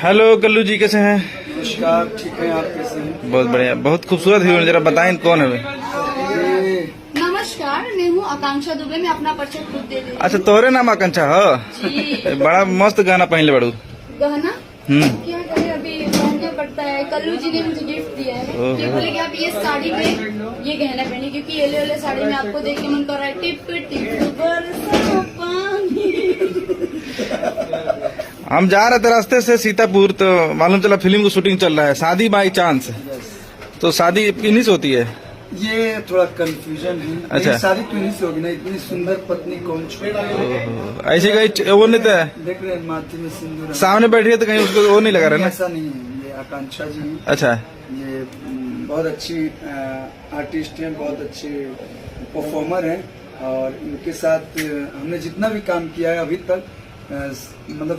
Hello Kullu जी, कैसे हैं? नमस्कार, ठीक है। आप कैसे हैं? बहुत बढ़िया, बहुत खूबसूरत हीरोइन, जरा बताएं कौन है वे? नमस्कार, मैं हूँ आकांक्षा दुबे। मैं अपना परिचय खुद दे रही हूँ। अच्छा, तोहरे नाम आकांक्षा हो? जी। बड़ा मस्त गाना पहनले बड़ू। गहना क्या करें, अभी पहनना पड़ता है। कल्लू जी ने मुझे गिफ्ट दिया है कि बोले कि आप ये साड़ी पे ये गहना पहने, क्योंकि येलो येलो साड़ी में आपको देख के मन कर रहा है टिप टिप बरसा पानी। हम जा रहे थे रास्ते से सीतापुर, तो मालूम चला फिल्म की शूटिंग चल रहा है, शादी बाई चांस। तो शादी किन्हीं से होती है? ये थोड़ा कंफ्यूजन है। अच्छा। शादी क्यों से होगी ना, इतनी सुंदर पत्नी कौन छोड़ेगा? ऐसे कहीं वो नहीं था, देख रहे हैं माथे में सिंदूर सामने बैठी है तो कहीं उसको वो नहीं लगा रहा ना? ऐसा नहीं है। ये आकांक्षा जी हैं। अच्छा। ये बहुत अच्छी आर्टिस्ट हैं, बहुत अच्छे परफॉर्मर हैं, और इनके साथ हमने जितना भी काम किया है अभी तक, मतलब